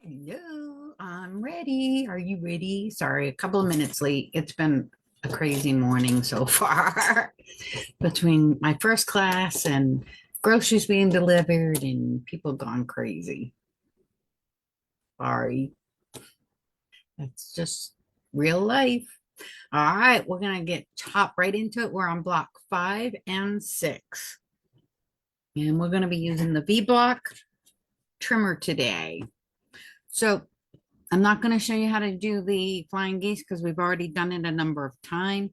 Hello, I'm ready. Are you ready? Sorry, a couple of minutes late. It's been a crazy morning so far between my first class and groceries being delivered and people gone crazy. Sorry. It's just real life. All right, we're gonna get hop right into it. We're on block 5 and 6. And we're gonna be using the V block trimmer today. So I'm not going to show you how to do the flying geese because we've already done it a number of times.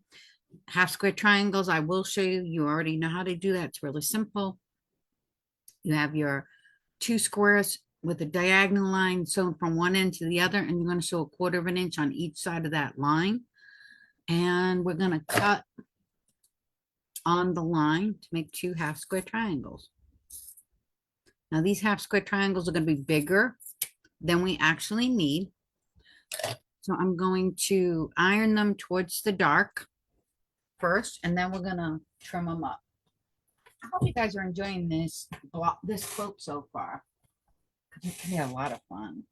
Half square triangles, I will show you. You already know how to do that. It's really simple. You have your two squares with a diagonal line sewn from one end to the other, and you're going to sew 1/4 of an inch on each side of that line. And we're going to cut on the line to make 2 half square triangles. Now, these half square triangles are going to be bigger than we actually need. So I'm going to iron them towards the dark first, and then we're gonna trim them up. I hope you guys are enjoying this quilt so far, because it can be a lot of fun.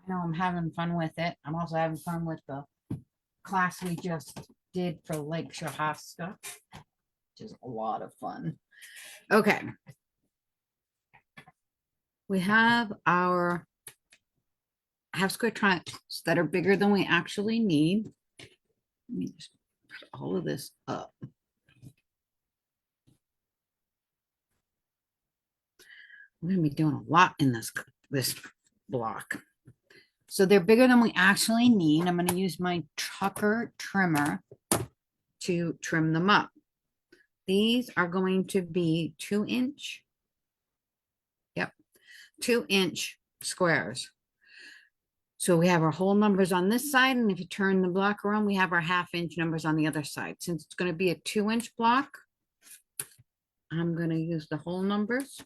I know I'm having fun with it. I'm also having fun with the class we just did for Lake Shahasta, which is a lot of fun. Okay. We have our half square triangles that are bigger than we actually need. Let me just put all of this up. We're going to be doing a lot in this block. So they're bigger than we actually need. I'm going to use my Tucker trimmer to trim them up. These are going to be 2-inch. Yep, 2-inch squares. So we have our whole numbers on this side, and if you turn the block around, we have our 1/2 inch numbers on the other side. Since it's going to be a 2-inch block, I'm going to use the whole numbers.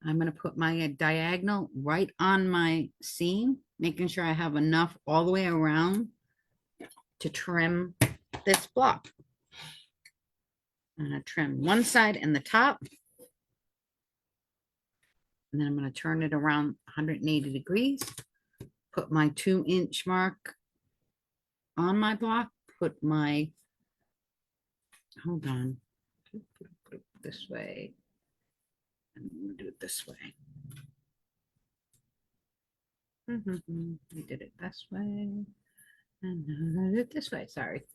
I'm going to put my diagonal right on my seam, making sure I have enough all the way around to trim this block. I'm going to trim one side and the top. And then I'm going to turn it around 180 degrees. Put my 2-inch mark on my block. Put my, hold on, put it this way. I'm going to do it this way. We did it this way. And I did it this way, sorry.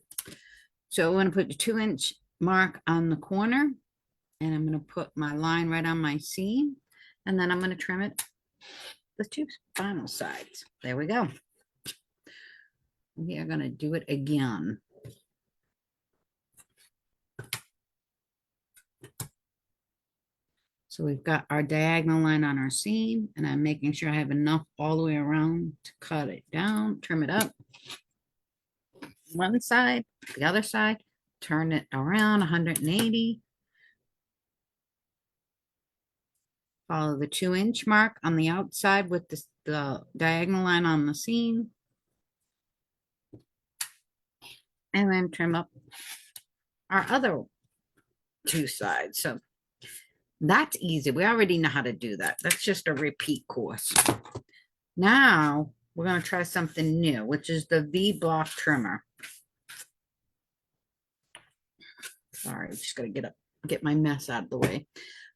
So I'm going to put the 2-inch mark on the corner, and I'm going to put my line right on my seam, and then I'm going to trim it the 2 final sides. There we go. We are going to do it again. So we've got our diagonal line on our seam, and I'm making sure I have enough all the way around to cut it down, trim it up. One side, the other side, turn it around 180. Follow the 2-inch mark on the outside with the diagonal line on the seam. And then trim up our other 2 sides. So that's easy. We already know how to do that. That's just a repeat course. Now we're going to try something new, which is the V block trimmer. Sorry, just got to get my mess out of the way.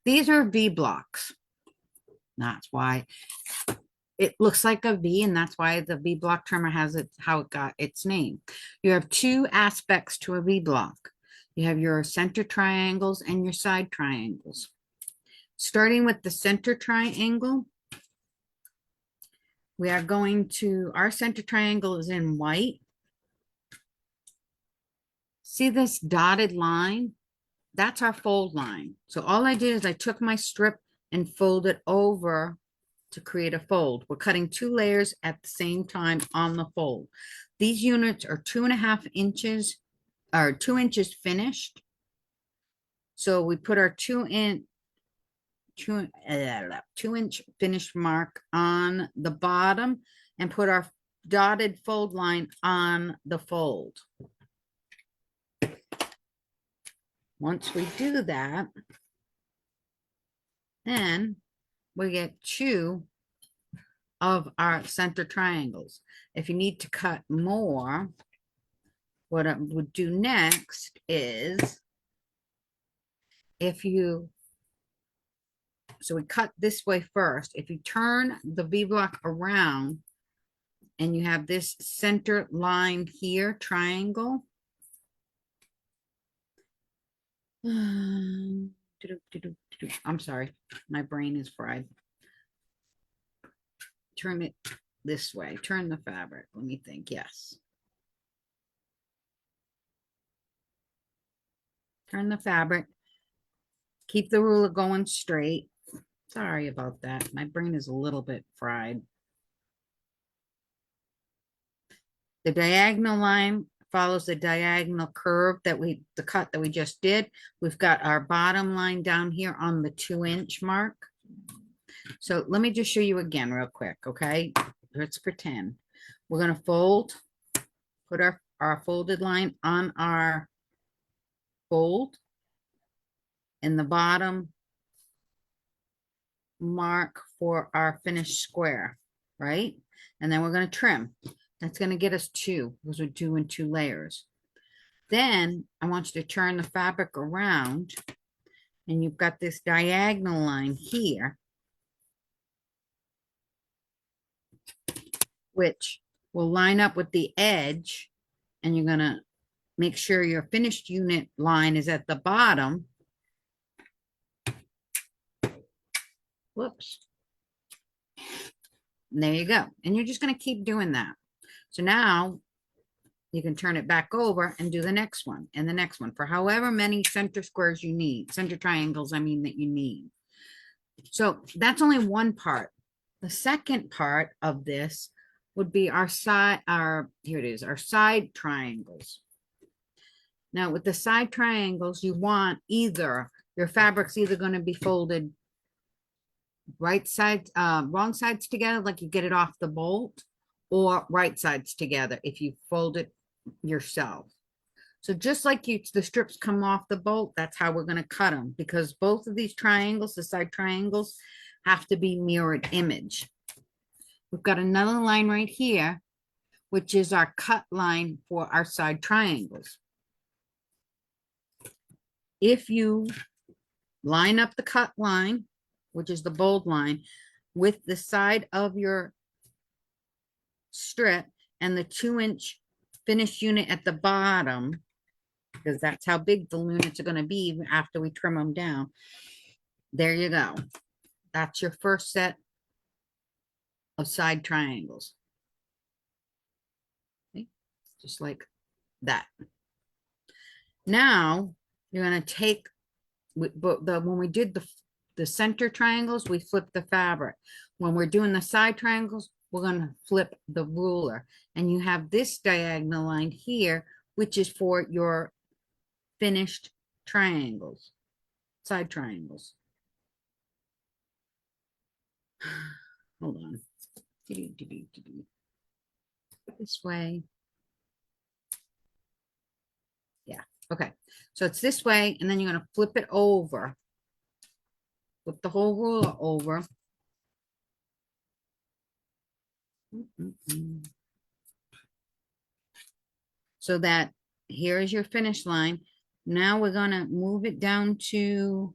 These are V blocks. That's why it looks like a V, and that's why the V block trimmer has how it got its name. You have 2 aspects to a V block. You have your center triangles and your side triangles. Starting with the center triangle, we are going to, our center triangle is in white. See this dotted line? That's our fold line. So all I did is I took my strip and folded over to create a fold. We're cutting 2 layers at the same time on the fold. These units are 2.5 inches, or 2 inches finished. So we put our 2 2-inch finish mark on the bottom and put our dotted fold line on the fold. Once we do that, then we get 2 of our center triangles. If you need to cut more, what I would do next is so we cut this way first. If you turn the V block around and you have this center line here, triangle. I'm sorry, my brain is fried. Turn it this way. Turn the fabric. Let me think. Yes. Turn the fabric. Keep the ruler going straight. Sorry about that. My brain is a little bit fried. The diagonal line follows the diagonal curve the cut that we just did. We've got our bottom line down here on the 2-inch mark. So let me just show you again real quick, okay? Let's pretend. We're going to fold, put our folded line on our fold and the bottom mark for our finished square, right? And then we're going to trim. That's going to get us 2, because we're doing 2 layers. Then I want you to turn the fabric around and you've got this diagonal line here, which will line up with the edge, and you're going to make sure your finished unit line is at the bottom. Whoops. And there you go. And you're just going to keep doing that. So now you can turn it back over and do the next one and the next one for however many center squares you need, center triangles, I mean, that you need. So that's only one part. The second part of this would be our side triangles. Now with the side triangles, you want your fabric's either going to be folded right side, wrong sides together, like you get it off the bolt, or right sides together if you fold it yourself. So just like the strips come off the bolt, that's how we're going to cut them, because both of these triangles, the side triangles, have to be mirrored image. We've got another line right here, which is our cut line for our side triangles. If you line up the cut line, which is the bold line, with the side of your strip and the 2-inch finished unit at the bottom, because that's how big the units are going to be after we trim them down. There you go. That's your first set of side triangles. Okay. Just like that. Now you're going to take, when we did the center triangles, we flipped the fabric. When we're doing the side triangles, we're going to flip the ruler, and you have this diagonal line here, which is for your finished triangles, side triangles. Hold on. This way. Yeah. Okay. So it's this way, and then you're going to flip it over. Flip the whole ruler over. So that here is your finish line. Now we're going to move it down to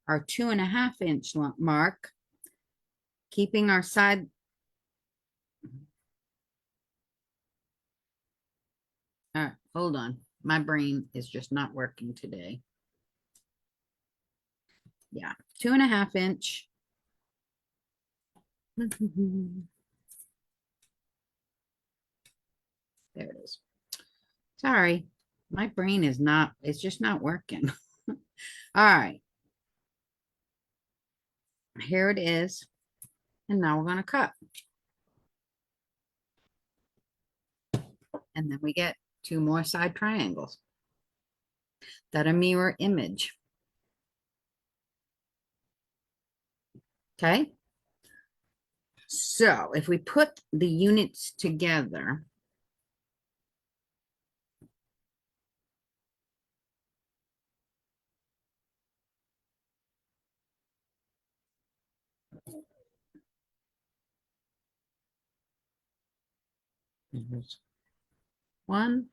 our 2.5-inch mark, keeping our side. All right, hold on. My brain is just not working today. Yeah, 2.5-inch. There it is. Sorry, my brain is not, it's just not working. All right. Here it is. And now we're going to cut. And then we get 2 more side triangles that are mirror image. Okay. So if we put the units together, here's 1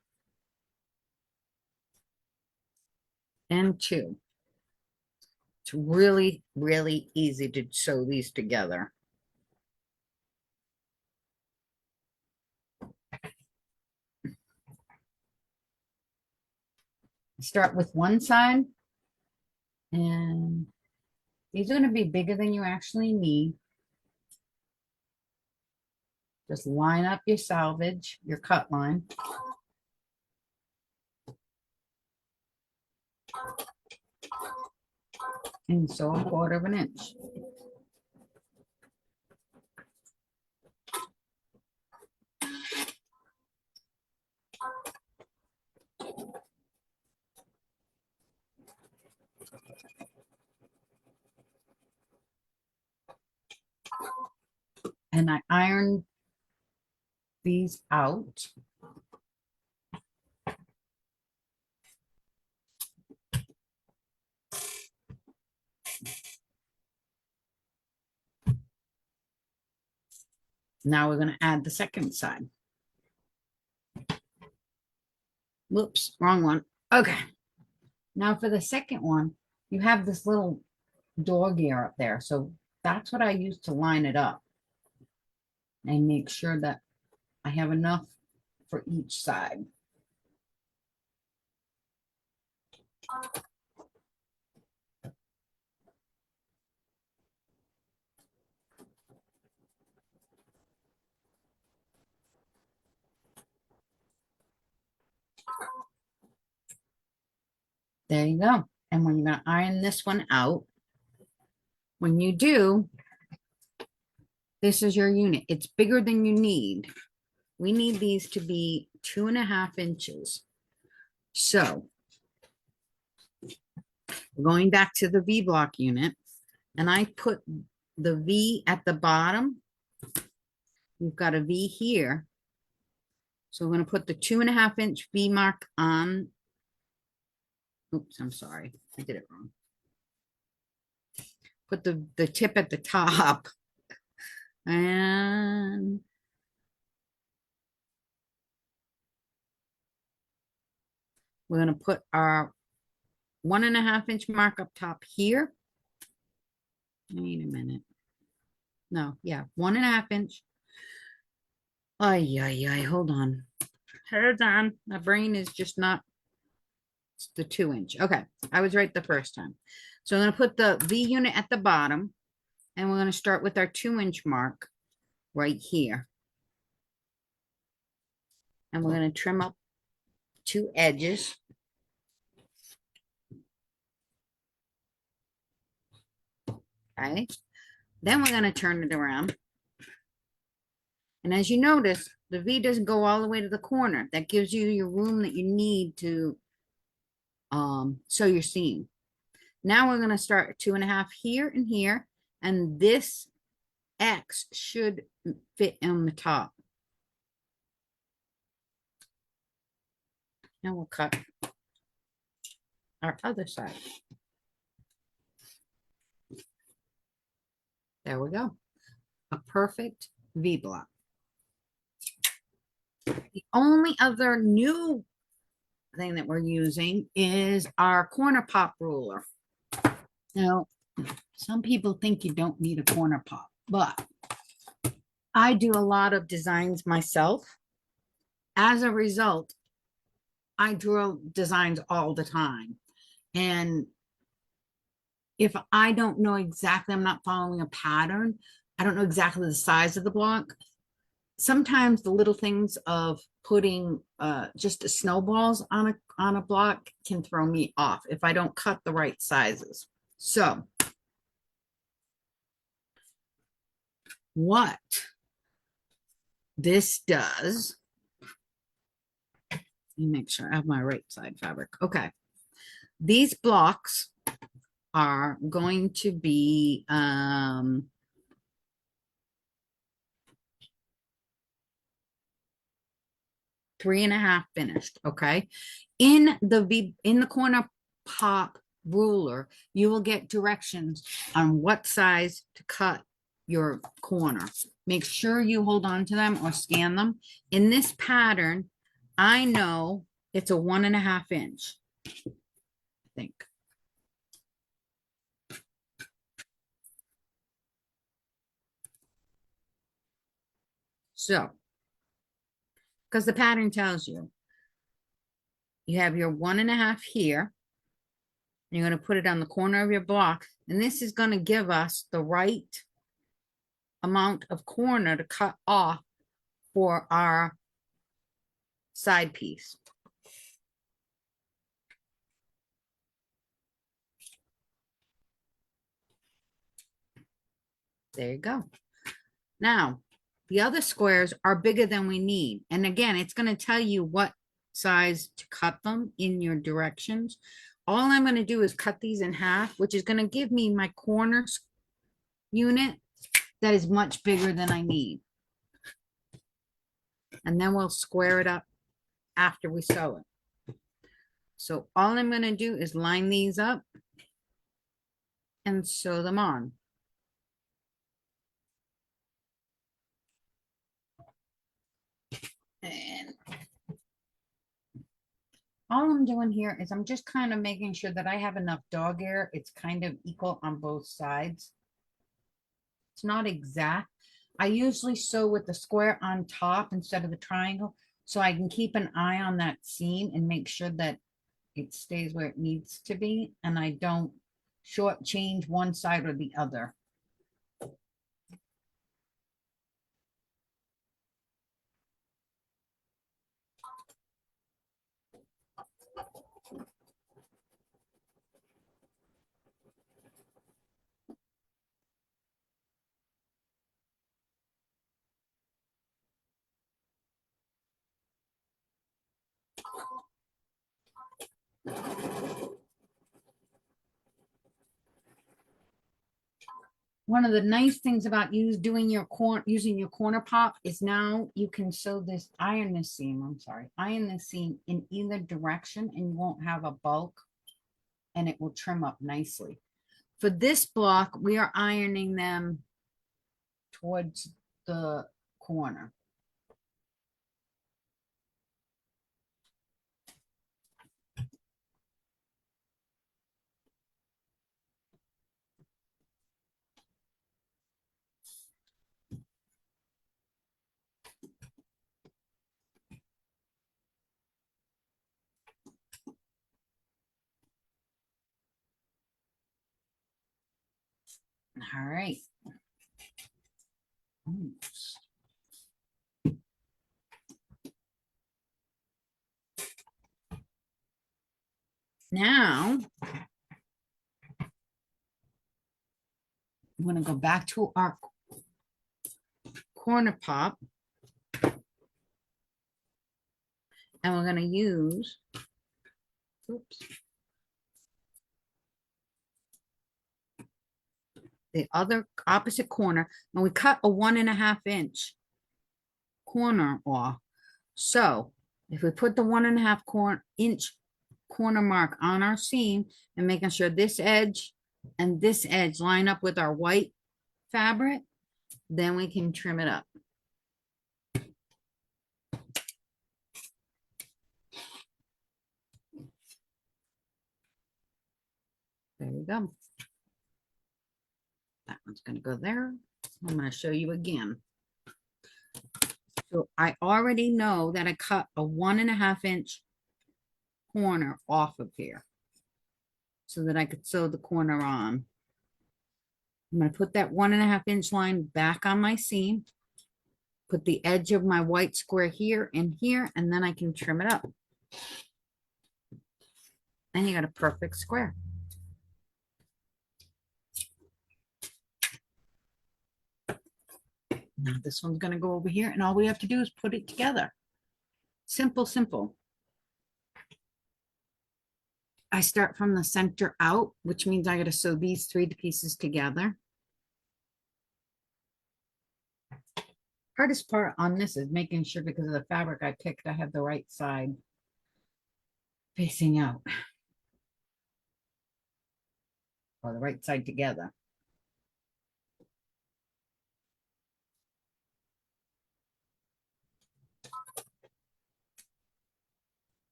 and 2. It's really, really easy to sew these together. Start with one side, and these are going to be bigger than you actually need. Just line up your selvage, your cut line. And sew 1/4 inch. And I ironed these out. Now we're going to add the second side. Whoops, wrong one. Okay. Now for the second one, you have this little door gear up there. So that's what I use to line it up and make sure that I have enough for each side. There you go. And when you're going to iron this one out, when you do, this is your unit. It's bigger than you need. We need these to be 2.5 inches. So going back to the V block unit, and I put the V at the bottom. You've got a V here. So we're going to put the 2.5 inch V mark on. Oops, I'm sorry. I did it wrong. Put the tip at the top. And we're going to put our 1.5 inch mark up top here. Wait a minute. No, yeah, 1.5 inch. Hold on. Hold on. My brain is just not. It's the 2 inch. Okay, I was right the first time. So I'm going to put the V unit at the bottom, and we're going to start with our 2 inch mark right here. And we're going to trim up 2 edges. Okay. Then we're going to turn it around. And as you notice, the V doesn't go all the way to the corner. That gives you your room that you need to sew your seam. Now we're going to start at 2.5 here and here. And this X should fit on the top. Now we'll cut our other side. There we go. A perfect V block. The only other new thing that we're using is our corner pop ruler. Now, some people think you don't need a corner pop, but I do a lot of designs myself. As a result, I draw designs all the time. And if I don't know exactly, I'm not following a pattern, I don't know exactly the size of the block. Sometimes the little things of putting just snowballs on a block can throw me off if I don't cut the right sizes. So what this does, let me make sure I have my right side fabric. Okay. These blocks are going to be 3.5 finished. Okay. In the corner pop ruler, you will get directions on what size to cut your corner. Make sure you hold on to them or scan them. In this pattern, I know it's a 1.5 inch, I think. So, because the pattern tells you, you have your 1.5 here. You're going to put it on the corner of your block. And this is going to give us the right amount of corner to cut off for our side piece. There you go. Now, the other squares are bigger than we need. And again, it's going to tell you what size to cut them in your directions. All I'm going to do is cut these in half, which is going to give me my corner unit that is much bigger than I need. And then we'll square it up after we sew it. So all I'm going to do is line these up and sew them on. And all I'm doing here is I'm just kind of making sure that I have enough dog ear. It's kind of equal on both sides. It's not exact. I usually sew with the square on top instead of the triangle, so I can keep an eye on that seam and make sure that it stays where it needs to be, and I don't shortchange one side or the other. One of the nice things about using your corner pop is now you can sew this, iron this seam in either direction, and you won't have a bulk, and it will trim up nicely. For this block, we are ironing them towards the corner. All right. Now, I'm going to go back to our corner pop, and we're going to use, oops, the other opposite corner, and we cut a 1.5 inch corner off. So if we put the 1.5 inch corner mark on our seam and making sure this edge and this edge line up with our white fabric, then we can trim it up. There you go. That one's going to go there. I'm going to show you again. So I already know that I cut a 1.5 inch corner off of here so that I could sew the corner on. I'm going to put that 1.5 inch line back on my seam, put the edge of my white square here and here, and then I can trim it up. And you got a perfect square. Now this one's going to go over here, and all we have to do is put it together. Simple, simple. I start from the center out, which means I got to sew these 3 pieces together. Hardest part on this is making sure because of the fabric I picked, I have the right side facing out or the right side together.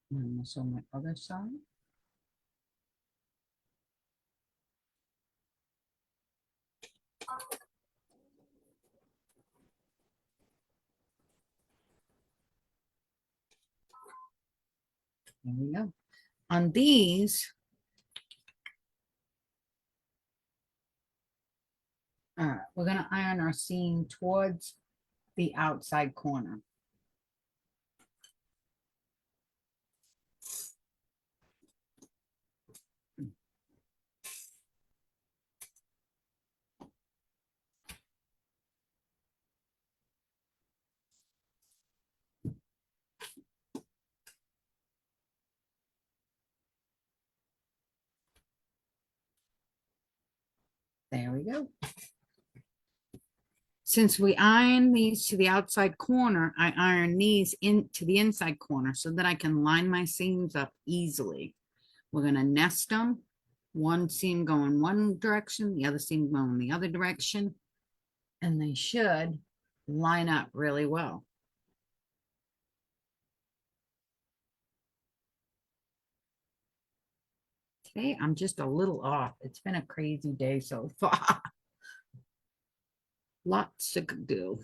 And also my other side. There we go. On these, we're going to iron our seam towards the outside corner. There we go. Since we iron these to the outside corner, I iron these into the inside corner so that I can line my seams up easily. We're going to nest them. One seam going one direction, the other seam going the other direction, and they should line up really well. Today, I'm just a little off. It's been a crazy day so far. Lots to do.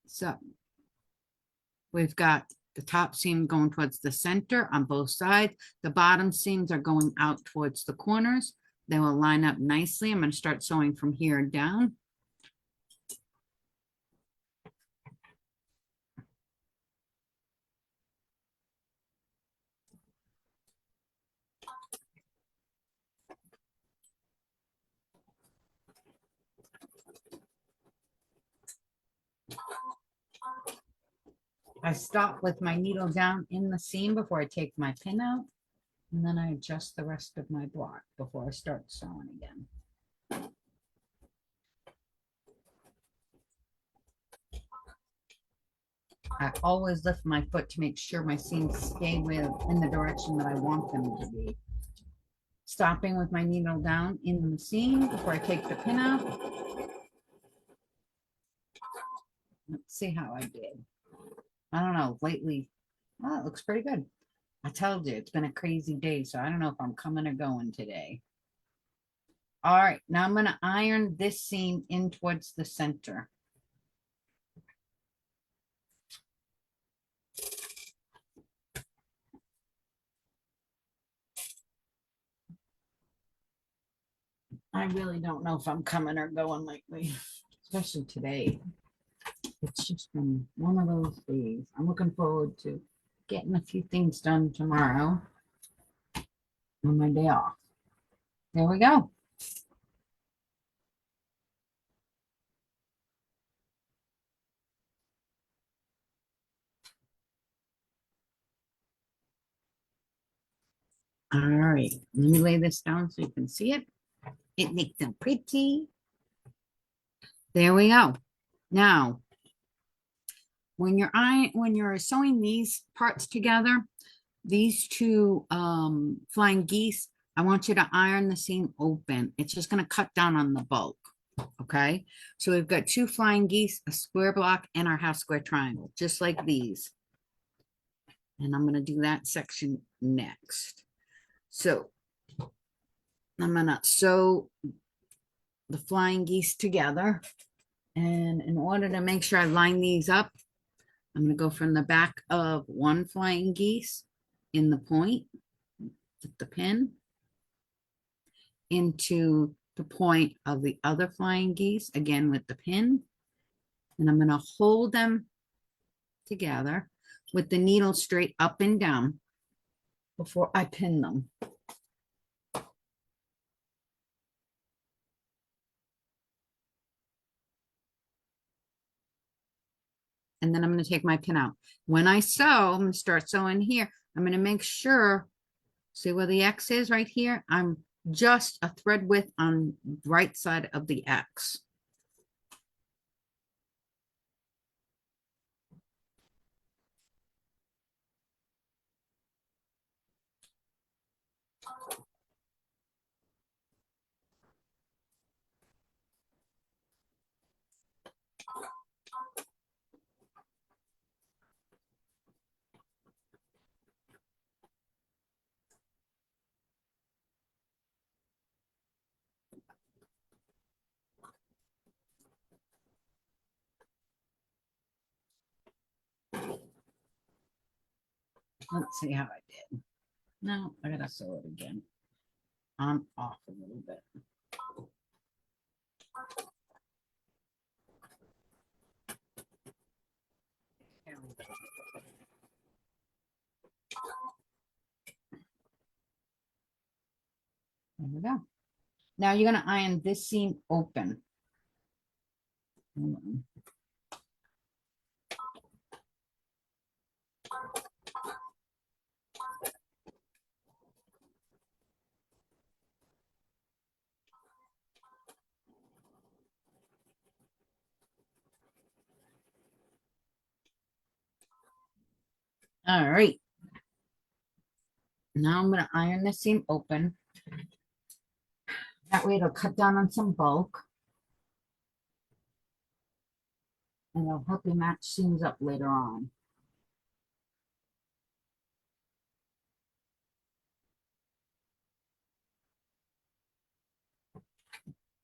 So we've got the top seam going towards the center on both sides. The bottom seams are going out towards the corners. They will line up nicely. I'm going to start sewing from here down. I stop with my needle down in the seam before I take my pin out, and then I adjust the rest of my block before I start sewing again. I always lift my foot to make sure my seams stay in the direction that I want them to be. Stopping with my needle down in the seam before I take the pin out. Let's see how I did. I don't know, lately, oh, it looks pretty good. I told you, it's been a crazy day, so I don't know if I'm coming or going today. All right, now I'm going to iron this seam in towards the center. I really don't know if I'm coming or going lately, especially today. It's just been one of those days. I'm looking forward to getting a few things done tomorrow on my day off. There we go. All right, let me lay this down so you can see it. It makes them pretty. There we go. Now, when you're sewing these parts together, these two flying geese, I want you to iron the seam open. It's just going to cut down on the bulk. Okay, so we've got two flying geese, a square block, and our half square triangle, just like these. And I'm going to do that section next. So I'm going to sew the flying geese together. And in order to make sure I line these up, I'm going to go from the back of one flying geese in the point with the pin into the point of the other flying geese, again with the pin. And I'm going to hold them together with the needle straight up and down before I pin them. and then I'm going to take my pin out. When I sew, I'm going to start sewing here. I'm going to make sure, see where the X is right here? I'm just a thread width on the right side of the X. Let's see how I did. No, I gotta sew it again. I'm off a little bit. There we go. Now you're gonna iron this seam open. Hold on. All right. Now I'm gonna iron the seam open. That way it'll cut down on some bulk. And it'll help you match seams up later on.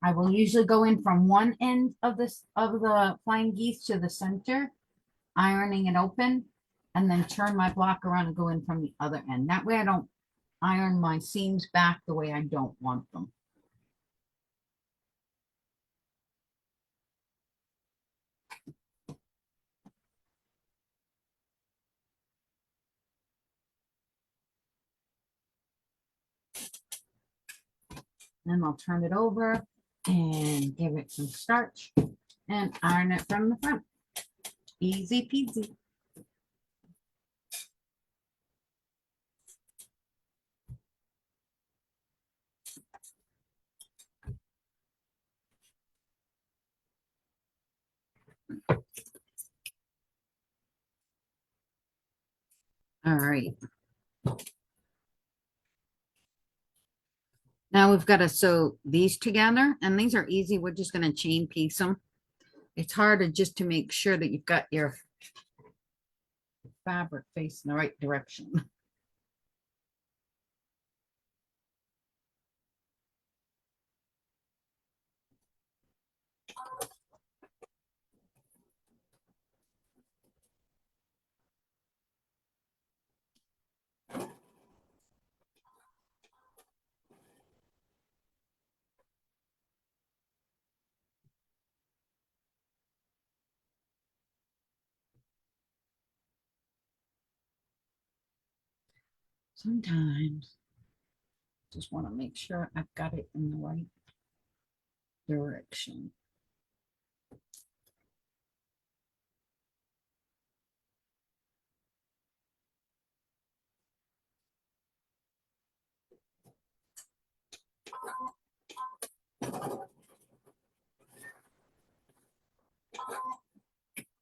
I will usually go in from one end of the flying geese to the center, ironing it open, and then turn my block around and go in from the other end. That way I don't iron my seams back the way I don't want them. Then I'll turn it over and give it some starch and iron it from the front. Easy peasy. All right. Now we've got to sew these together, and these are easy. We're just going to chain piece them. It's harder just to make sure that you've got your fabric facing the right direction. Sometimes just want to make sure I've got it in the right direction.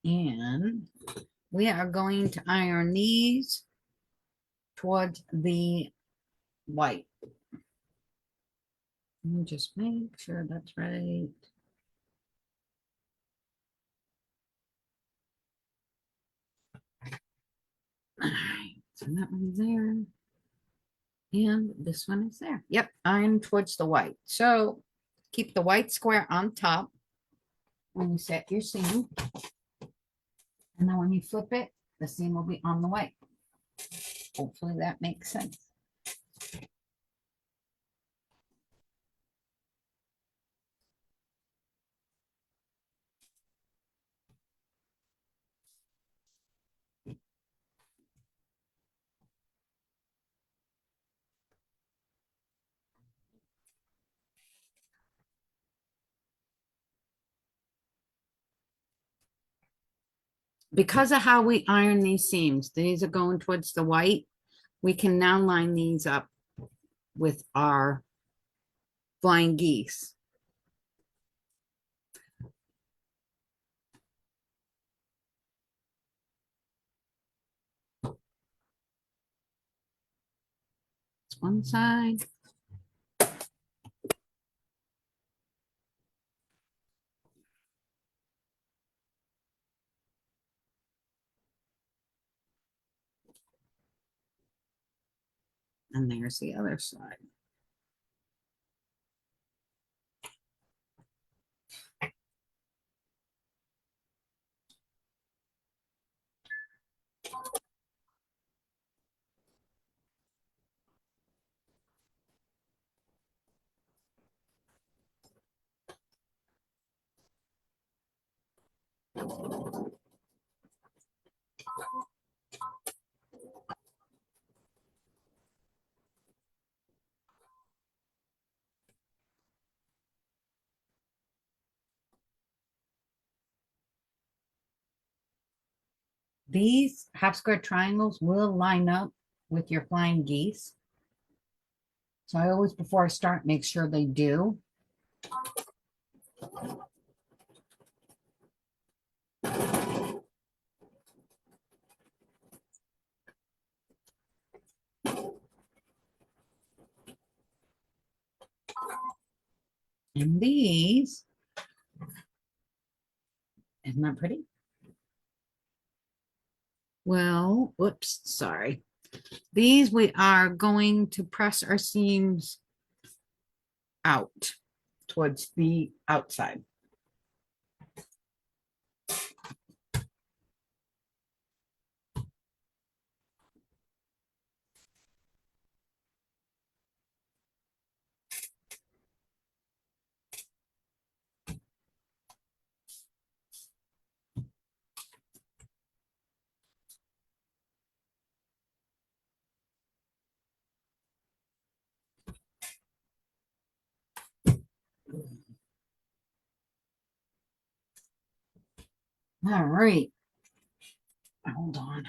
And we are going to iron these towards the white. Let me just make sure that's right. All right, so that one's there. And this one is there. Yep, iron towards the white. So keep the white square on top when you set your seam. And then when you flip it, the seam will be on the white. Hopefully that makes sense. because of how we iron these are going towards the white. We can now line these up with our flying geese. It's one side. And there's the other side. These half square triangles will line up with your flying geese. So I always, before I start, make sure they do. And these, isn't that pretty? Well, whoops, sorry. These we are going to press our seams out towards the outside. All right. Hold on.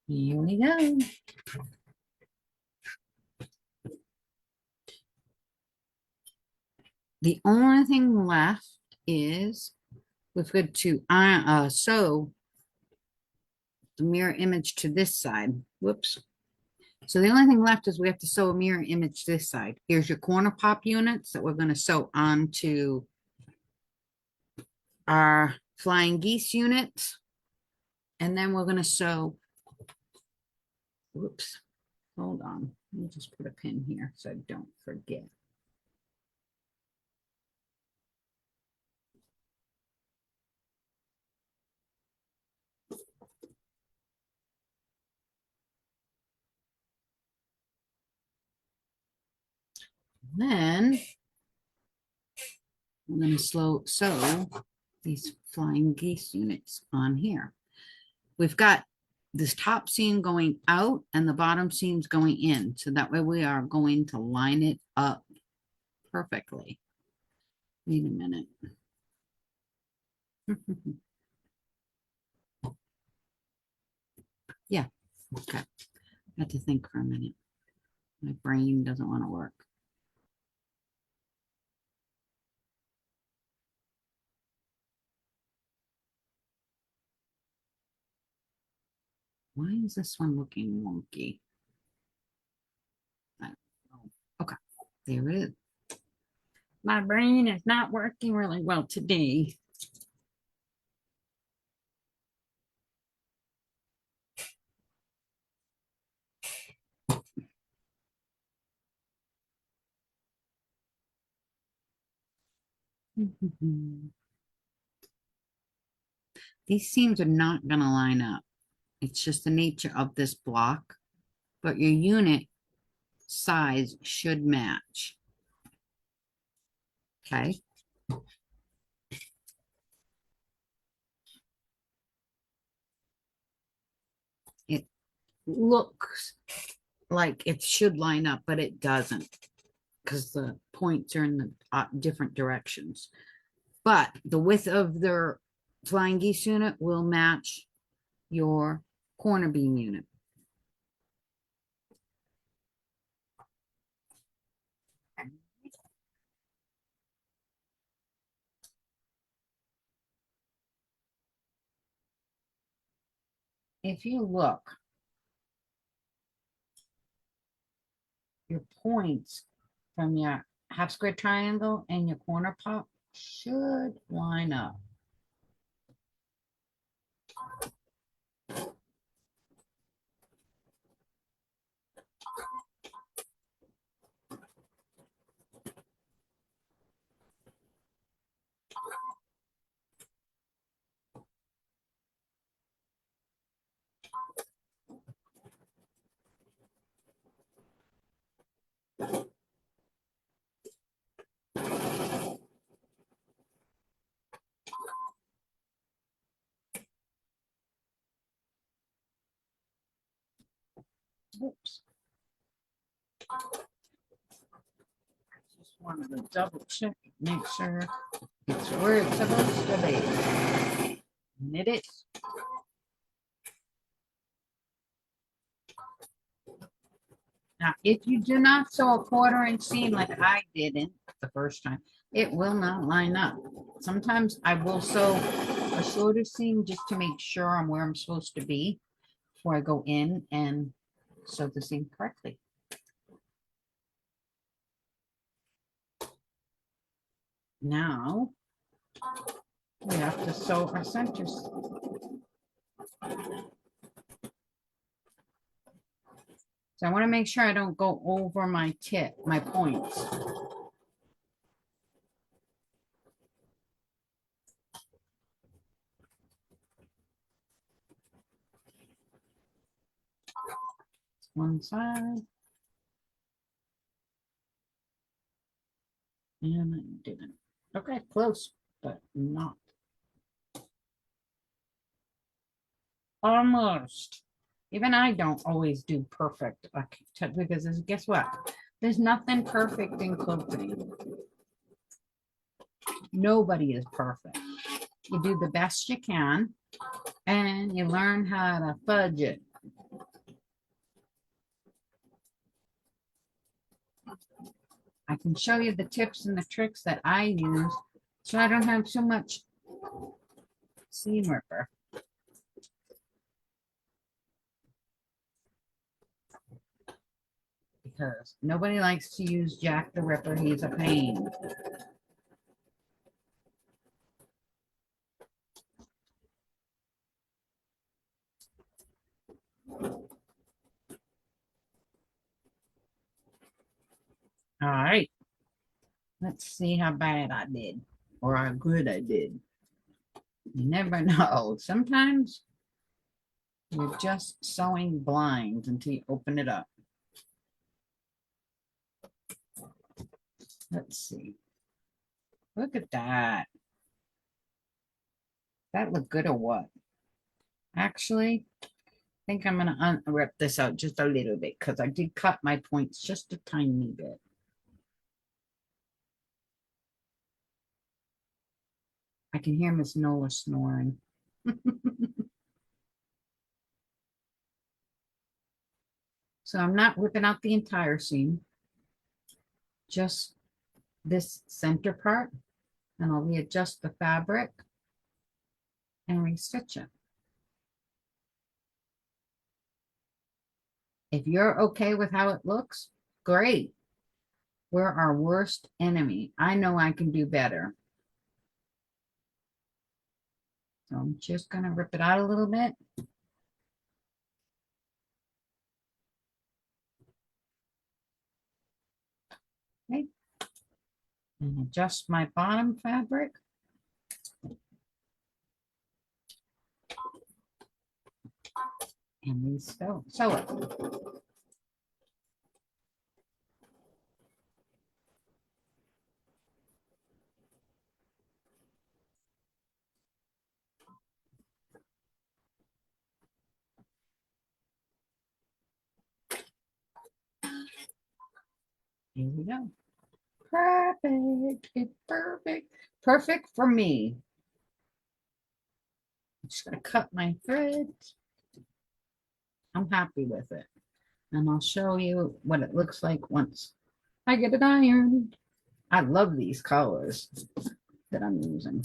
Here we go. The only thing left is we've got to sew the mirror image to this side. Whoops. So the only thing left is we have to sew a mirror image this side. Here's your corner pop units that we're going to sew onto our flying geese units. And then we're going to sew, whoops, hold on. Let me just put a pin here so I don't forget. Then I'm going to sew these flying geese units on here. We've got this top seam going out and the bottom seams going in. So that way we are going to line it up perfectly. Wait a minute. Yeah, okay. I had to think for a minute. My brain doesn't want to work. Why is this one looking wonky? I don't know. Okay, there it is. My brain is not working really well today. These seams are not going to line up. It's just the nature of this block, but your unit size should match. Okay. looks like it should line up, but it doesn't because the points are in the different directions. But the width of their flying geese unit will match your corner beam unit. If you look, your points from your half square triangle and your corner pop should line up. Oops. Just wanted to double check, make sure it's where it's supposed to be. And it is. Now, if you do not sew a 1/4 inch seam like I didn't the first time, it will not line up. Sometimes I will sew a shorter seam just to make sure I'm where I'm supposed to be before I go in and sew the seam correctly. Now, we have to sew our centers. So I want to make sure I don't go over my tip, my points. One side. And I didn't. Okay, close, but not. Almost. Even I don't always do perfect because guess what? There's nothing perfect in quilting. Nobody is perfect. You do the best you can and you learn how to fudge it. I can show you the tips and the tricks that I use so I don't have so much seam ripper. Because nobody likes to use Jack the Ripper. He's a pain. All right. Let's see how bad I did or how good I did. You never know. Sometimes you're just sewing blind until you open it up. Let's see. Look at that. That look good or what? Actually, I think I'm going to rip this out just a little bit because I did cut my points just a tiny bit. I can hear Miss Nola snoring. So I'm not ripping out the entire seam, just this center part, and I'll readjust the fabric and restitch it. If you're okay with how it looks, great. We're our worst enemy. I know I can do better. So I'm just going to rip it out a little bit. Okay. And adjust my bottom fabric. And we sew it. Here we go. Perfect. It's perfect. Perfect for me. I'm just going to cut my thread. I'm happy with it. And I'll show you what it looks like once I get it ironed. I love these colors that I'm using.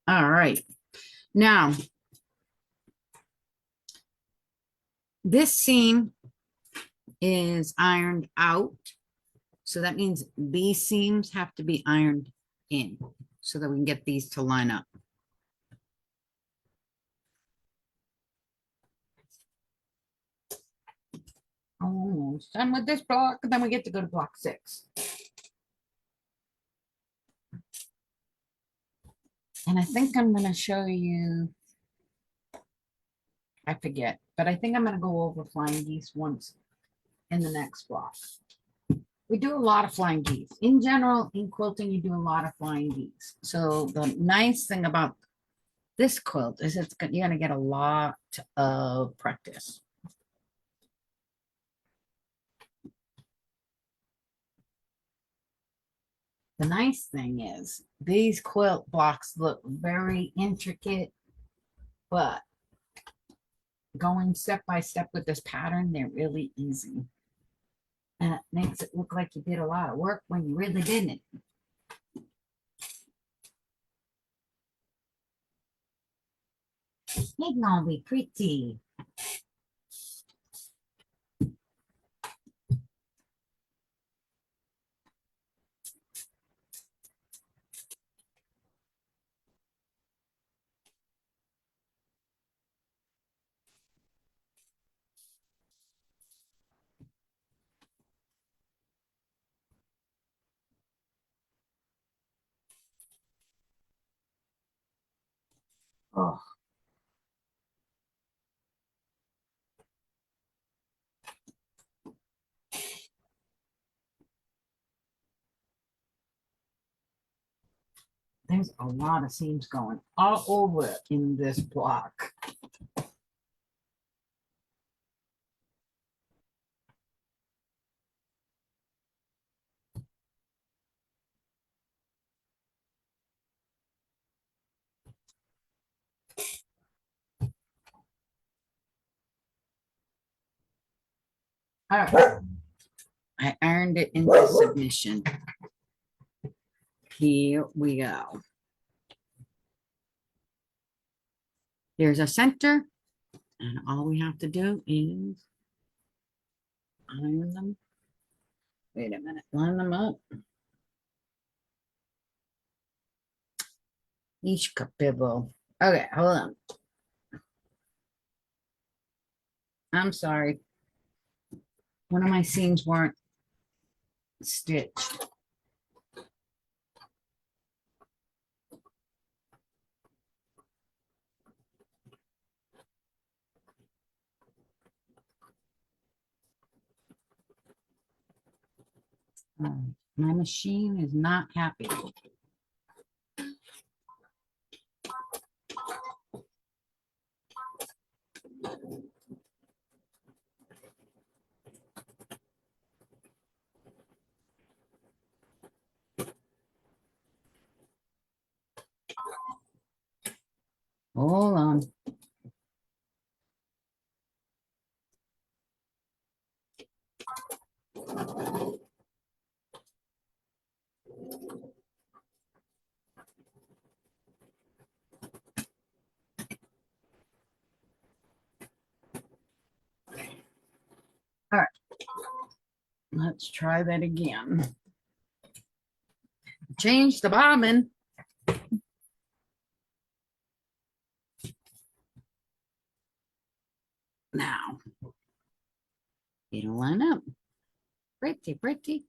All right. Now, this seam is ironed out. So that means these seams have to be ironed in so that we can get these to line up. Almost done with this block, then we get to go to block 6. And I think I'm going to show you, I forget, but I think I'm going to go over flying geese once in the next block. We do a lot of flying geese. In general, in quilting, you do a lot of flying geese. So the nice thing about this quilt is you're going to get a lot of practice. The nice thing is these quilt blocks look very intricate, but going step by step with this pattern, they're really easy. And it makes it look like you did a lot of work when you really didn't. It's gonna be pretty. Oh, there's a lot of seams going all over in this block. All right. I ironed it into submission. Here we go. There's a center, and all we have to do is iron them. Wait a minute, line them up. Each capibble. Okay, hold on. I'm sorry. One of my seams weren't stitched. My machine is not happy. Hold on. All right. Let's try that again. Change the bobbin. Now, it'll line up. Pretty, pretty.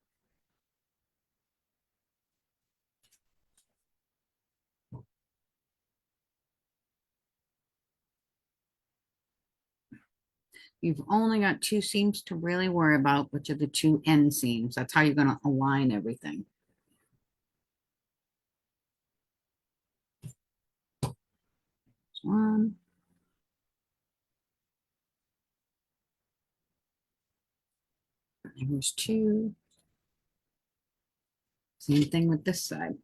You've only got 2 seams to really worry about, which are the 2 end seams. That's how you're going to align everything. One. There's two. Same thing with this side.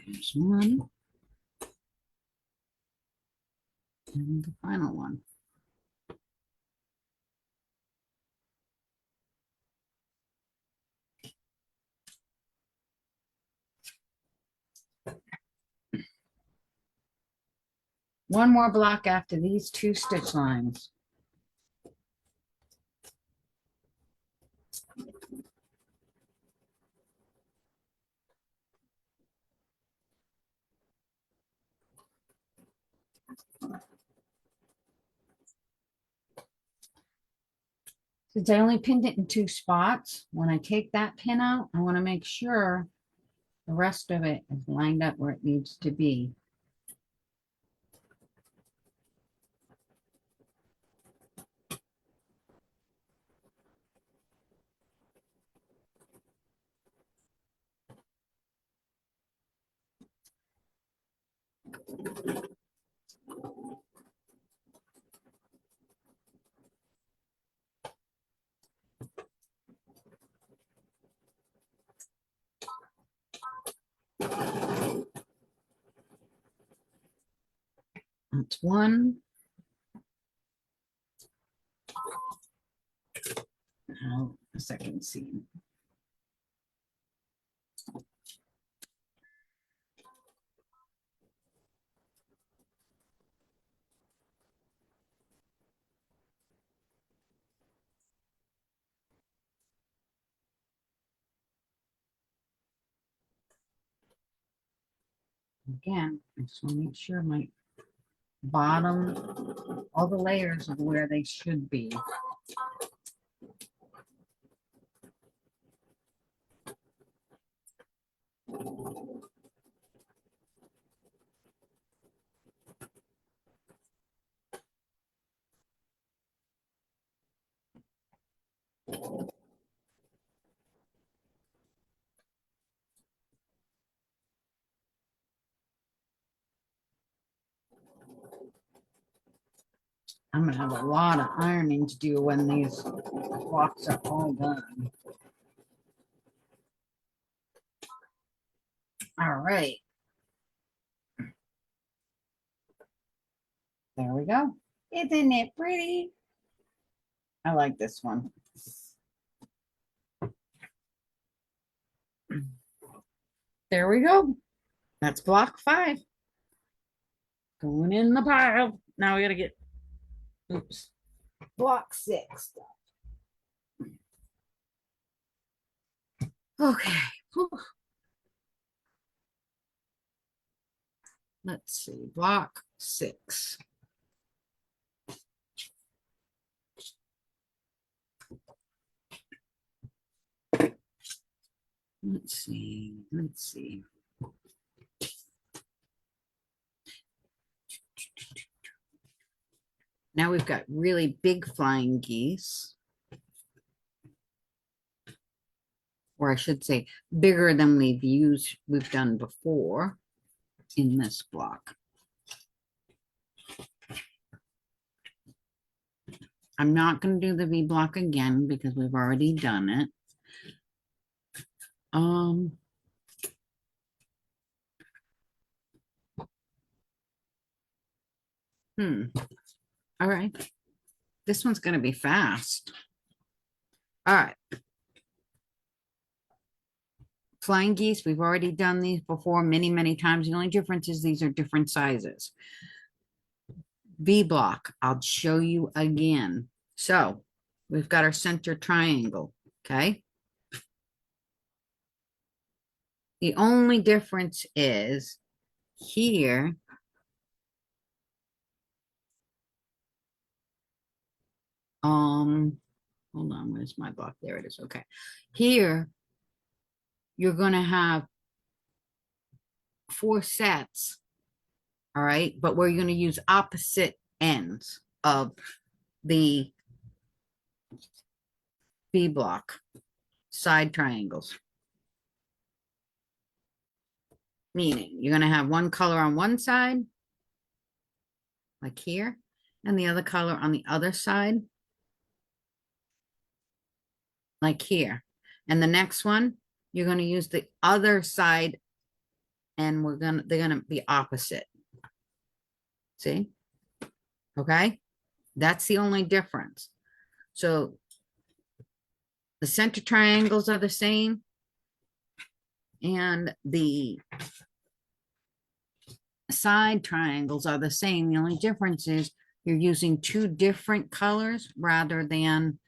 There's one. And the final one. One more block after these two stitch lines. Since I only pinned it in two spots, when I take that pin out, I want to make sure the rest of it is lined up where it needs to be. That's one. Now the second seam. Again, I just want to make sure my bottom, all the layers of where they should be. I'm gonna have a lot of ironing to do when these blocks are all done. All right. There we go. Isn't it pretty? I like this one. There we go. That's block 5. Going in the pile. Now we gotta get, oops, block 6. Okay. Whew. Let's see, block 6. Let's see. Now we've got really big flying geese. Or I should say bigger than we've done before in this block. I'm not going to do the V block again because we've already done it. All right. This one's going to be fast. All right. Flying geese, we've already done these before many, many times. The only difference is these are different sizes. V block, I'll show you again. So we've got our center triangle, okay? The only difference is here, hold on, where's my block? There it is. Okay. Here, you're going to have 4 sets. All right. But we're going to use opposite ends of the V block, side triangles. Meaning you're going to have one color on one side, like here, and the other color on the other side, like here. And the next one, you're going to use the other side, and they're going to be opposite. See? Okay? That's the only difference. So the center triangles are the same, and the side triangles are the same. The only difference is you're using two different colors rather than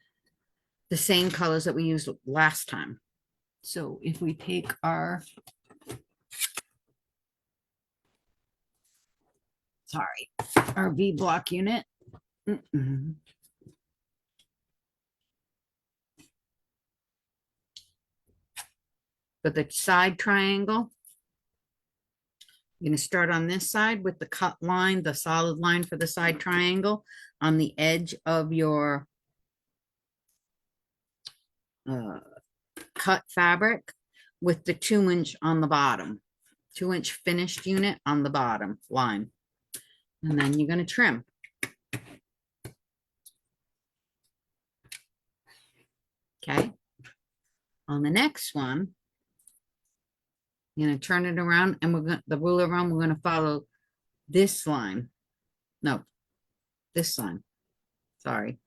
the same colors that we used last time. So if we take our, our V block unit. For the side triangle, you're going to start on this side with the cut line, the solid line for the side triangle on the edge of your cut fabric with the 2-inch on the bottom, 2-inch finished unit on the bottom line. And then you're going to trim. Okay. On the next one, you're going to turn it around, and we're going to, the ruler around, we're going to follow this line. No, this line. Sorry.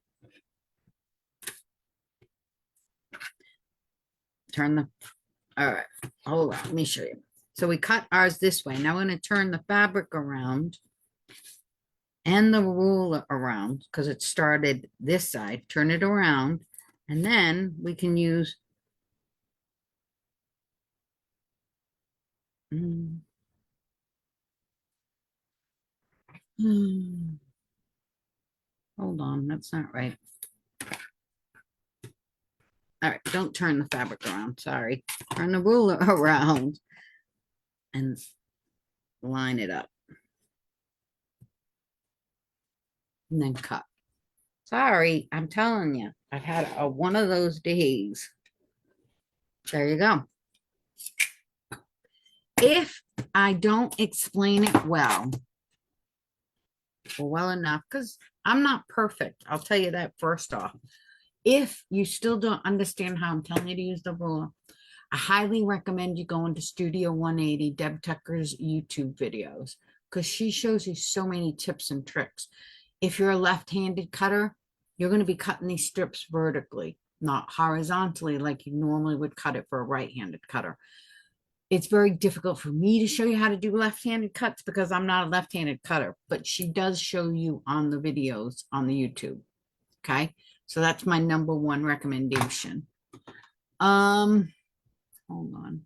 Turn the, all right, hold on, let me show you. So we cut ours this way. Now we're going to turn the fabric around and the ruler around because it started this side. Turn it around, and then we can use hold on, that's not right. All right, don't turn the fabric around. Sorry. Turn the ruler around and line it up. And then cut. Sorry, I'm telling you, I've had one of those days. There you go. If I don't explain it well enough, because I'm not perfect, I'll tell you that first off. If you still don't understand how I'm telling you to use the ruler, I highly recommend you go into Studio 180, Deb Tucker's YouTube videos, because she shows you so many tips and tricks. If you're a left-handed cutter, you're going to be cutting these strips vertically, not horizontally like you normally would cut it for a right-handed cutter. It's very difficult for me to show you how to do left-handed cuts because I'm not a left-handed cutter, but she does show you on the videos on the YouTube. Okay. So that's my number one recommendation. Hold on.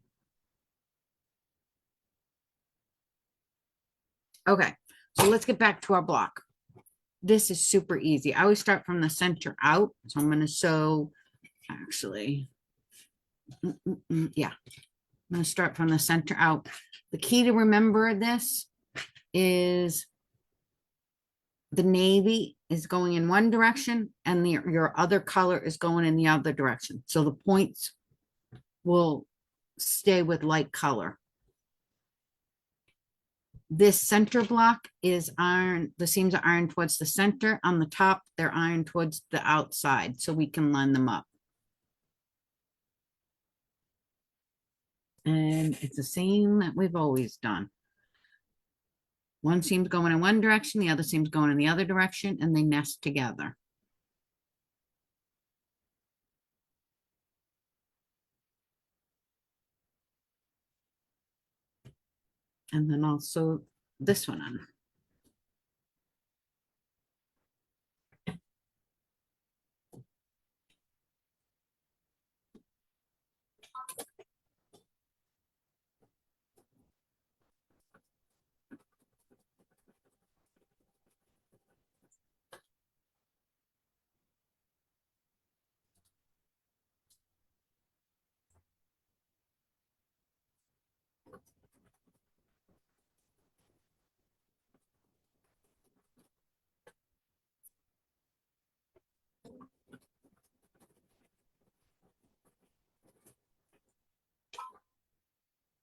Okay. So let's get back to our block. This is super easy. I always start from the center out. So I'm going to sew, actually, yeah. I'm going to start from the center out. The key to remember this is the navy is going in one direction and your other color is going in the other direction. So the points will stay with light color. This center block is iron. The seams are ironed towards the center. On the top, they're ironed towards the outside so we can line them up. And it's the same that we've always done. One seam's going in one direction, the other seam's going in the other direction, and they nest together. And then also this one on.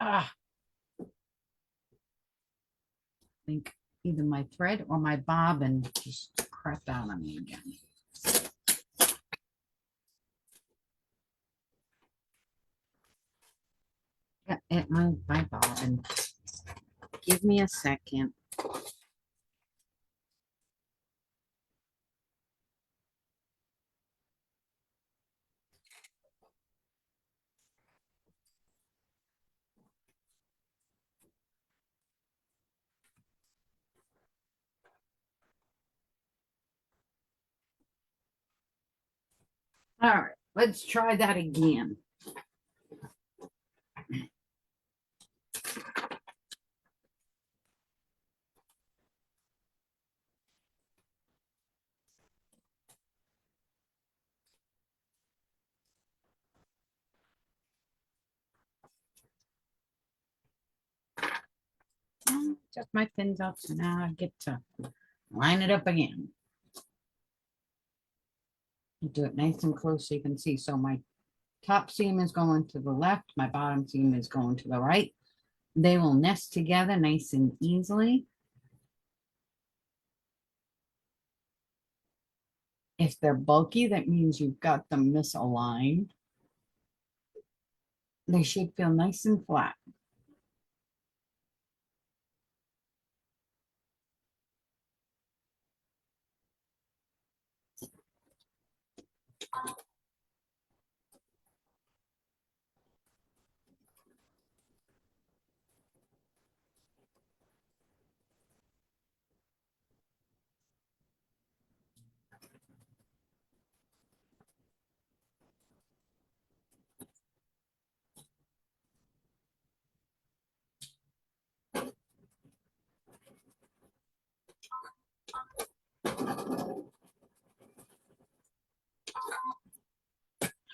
Ah, I think either my thread or my bobbin just crept out on me again. Yeah, my bobbin. Give me a second. All right, let's try that again. Just my pins up, so now I get to line it up again. Do it nice and close so you can see. So my top seam is going to the left, my bottom seam is going to the right. They will nest together nice and easily. If they're bulky, that means you've got them misaligned. They should feel nice and flat.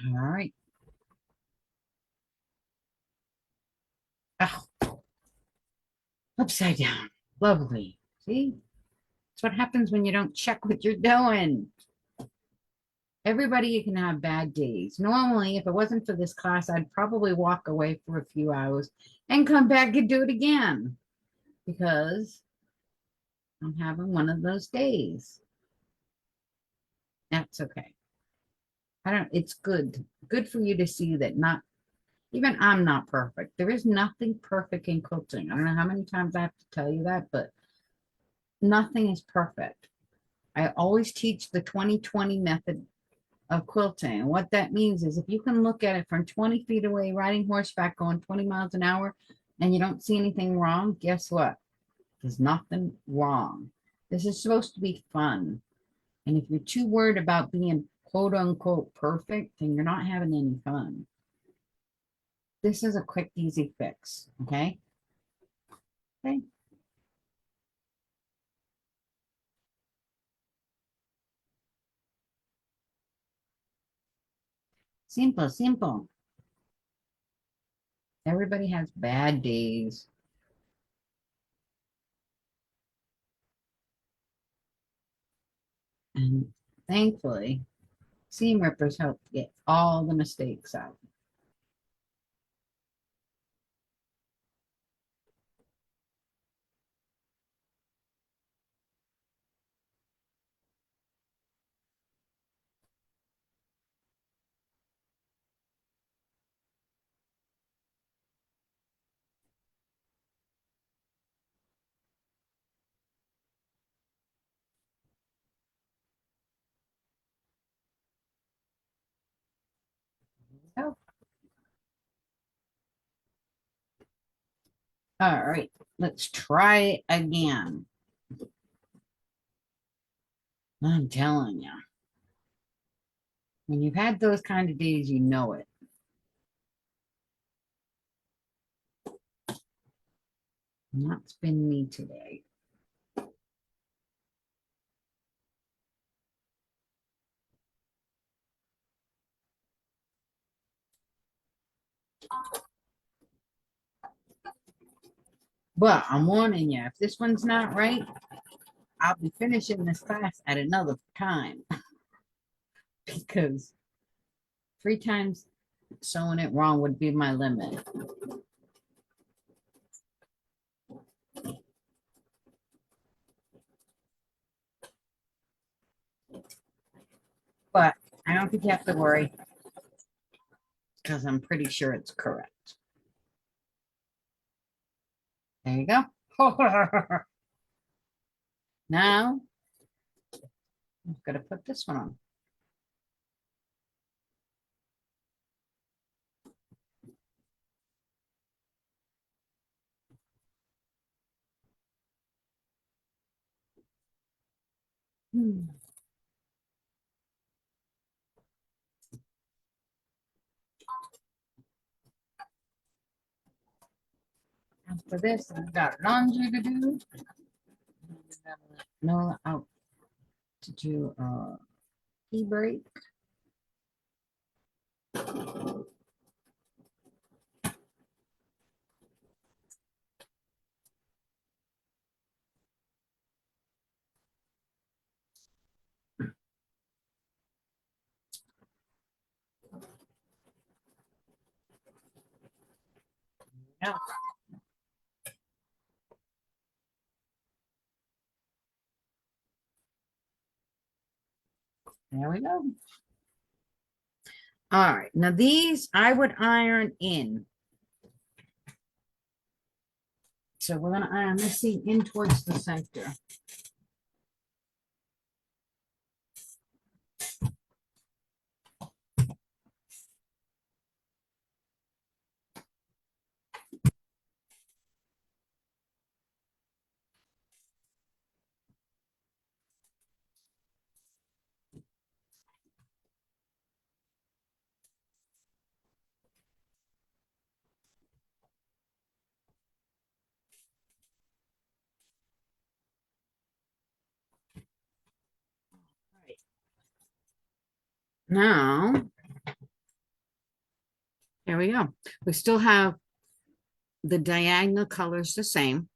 All right. Oh, upside down. Lovely. See? That's what happens when you don't check what you're doing. Everybody can have bad days. Normally, if it wasn't for this class, I'd probably walk away for a few hours and come back and do it again because I'm having one of those days. That's okay. I don't, it's good for you to see that not even I'm not perfect. There is nothing perfect in quilting. I don't know how many times I have to tell you that, but nothing is perfect. I always teach the 20-20 method of quilting. And what that means is if you can look at it from 20 feet away, riding horseback, going 20 miles an hour, and you don't see anything wrong, guess what? There's nothing wrong. This is supposed to be fun. And if you're too worried about being quote unquote perfect, then you're not having any fun. This is a quick, easy fix. Okay. Okay. Simple, simple. Everybody has bad days. And thankfully, seam rippers help get all the mistakes out. So, all right, let's try again. I'm telling you, when you've had those kind of days, you know it. That's been me today. But I'm warning you, if this one's not right, I'll be finishing this class at another time because 3 times sewing it wrong would be my limit. but I don't think you have to worry because I'm pretty sure it's correct. There you go. Now, I'm going to put this one on. After this, I've got laundry to do. No, out to do a tea break. Yeah, there we go. All right, now these I would iron in. So we're gonna iron this seam in towards the center. Now, here we go. We still have the diagonal colors the same.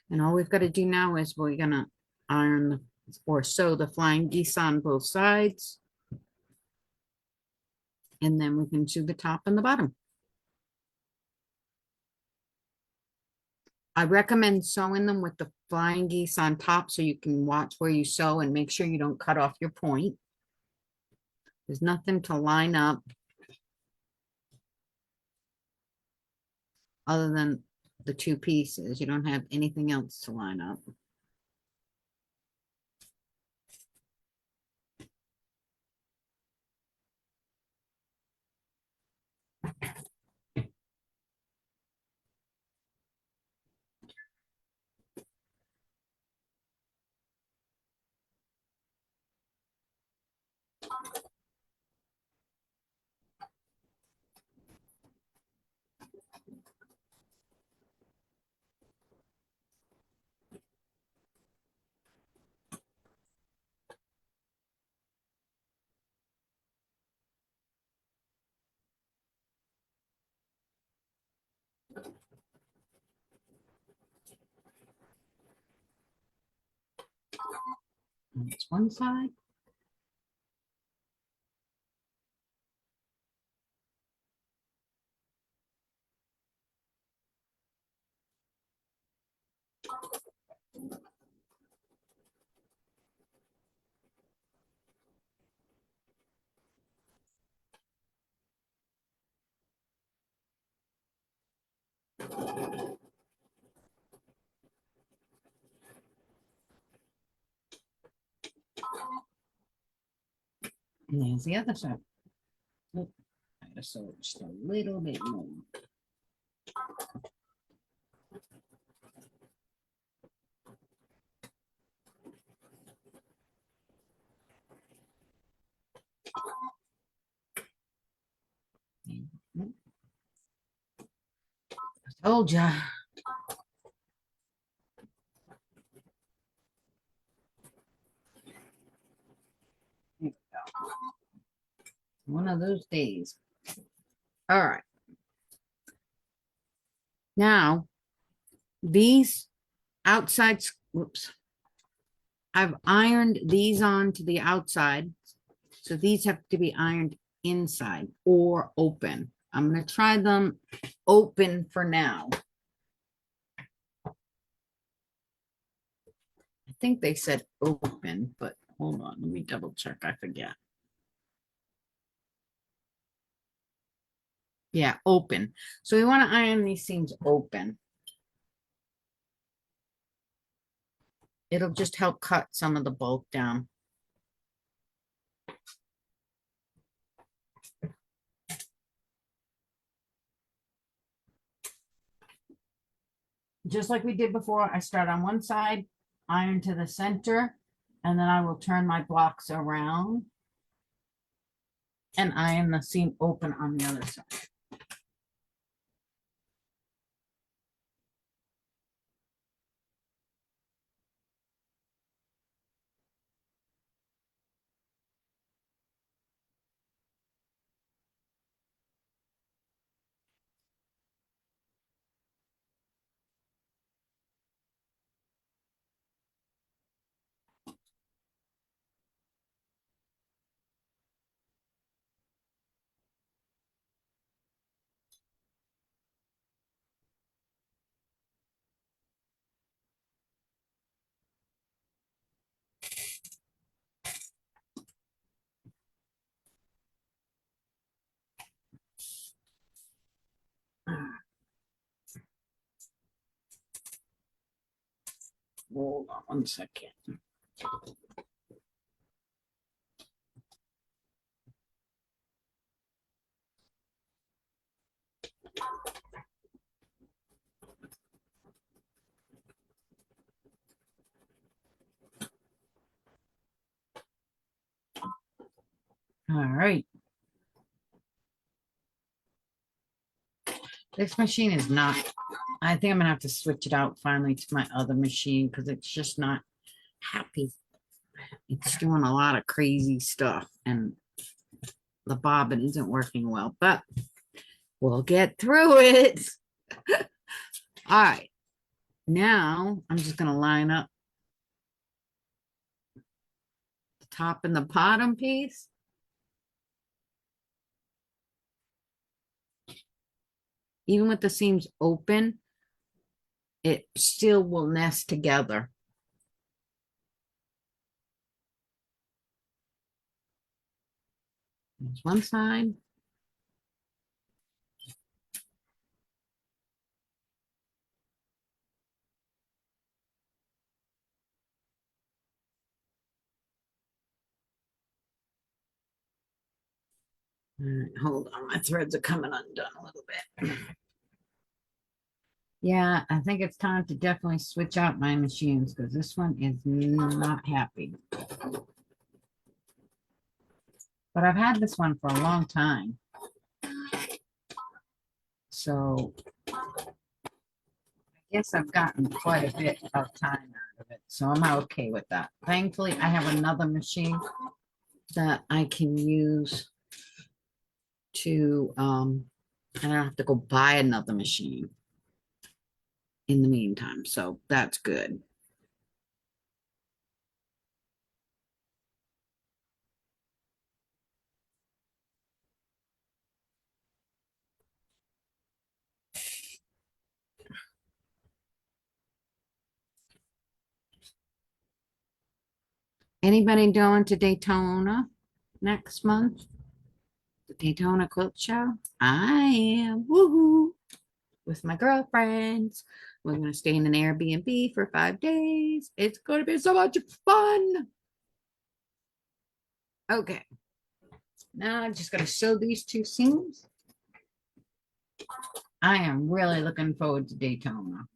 And all we've got to do now is we're gonna iron or sew the flying geese on both sides. And then we can sew the top and the bottom. I recommend sewing them with the flying geese on top so you can watch where you sew and make sure you don't cut off your point. There's nothing to line up other than the two pieces. You don't have anything else to line up. That's one side. And there's the other side. Oh, I gotta sew it just a little bit more. I told ya. One of those days. All right. Now, these outside, whoops. I've ironed these on to the outside. So these have to be ironed inside or open. I'm going to try them open for now. I think they said open, but hold on. Let me double check. I forget. Yeah, open. So we want to iron these seams open. It'll just help cut some of the bulk down. Just like we did before, I start on one side, iron to the center, and then I will turn my blocks around and iron the seam open on the other side. Hold on one second. All right. This machine is not, I think I'm gonna have to switch it out finally to my other machine because it's just not happy. It's doing a lot of crazy stuff and the bobbin isn't working well, but we'll get through it. All right. Now I'm just gonna line up the top and the bottom piece. Even with the seams open, it still will nest together. There's one side. All right, hold on, my threads are coming undone a little bit. Yeah, I think it's time to definitely switch out my machines because this one is not happy. But I've had this one for a long time. So I guess I've gotten quite a bit of time out of it. So I'm okay with that. Thankfully, I have another machine that I can use to, I don't have to go buy another machine in the meantime. So that's good. Anybody going to Daytona next month? The Daytona Quilt Show? I am. Woohoo! With my girlfriends. We're going to stay in an Airbnb for 5 days. It's going to be so much fun. Okay. Now I'm just going to sew these two seams. I am really looking forward to Daytona.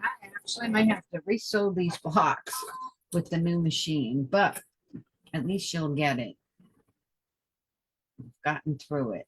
I actually might have to resew these blocks with the new machine, but at least you'll get it. Gotten through it.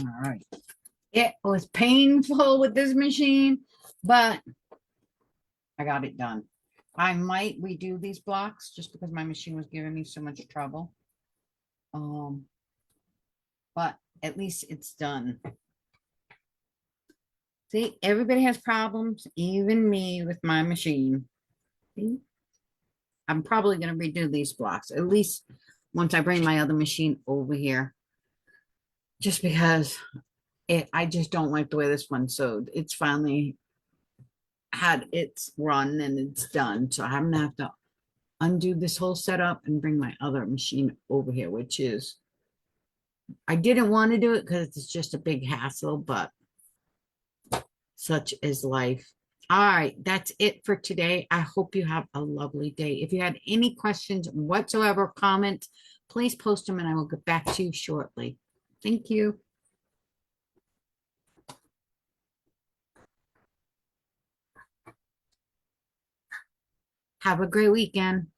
All right. It was painful with this machine, but I got it done. I might redo these blocks just because my machine was giving me so much trouble. But at least it's done. See, everybody has problems, even me with my machine. See? I'm probably going to redo these blocks, at least once I bring my other machine over here, just because I just don't like the way this one sewed. It's finally had its run and it's done. So I'm going to have to undo this whole setup and bring my other machine over here, which is, I didn't want to do it because it's just a big hassle, but such is life. All right, that's it for today. I hope you have a lovely day. If you had any questions whatsoever, comments, please post them and I will get back to you shortly. Thank you. Have a great weekend.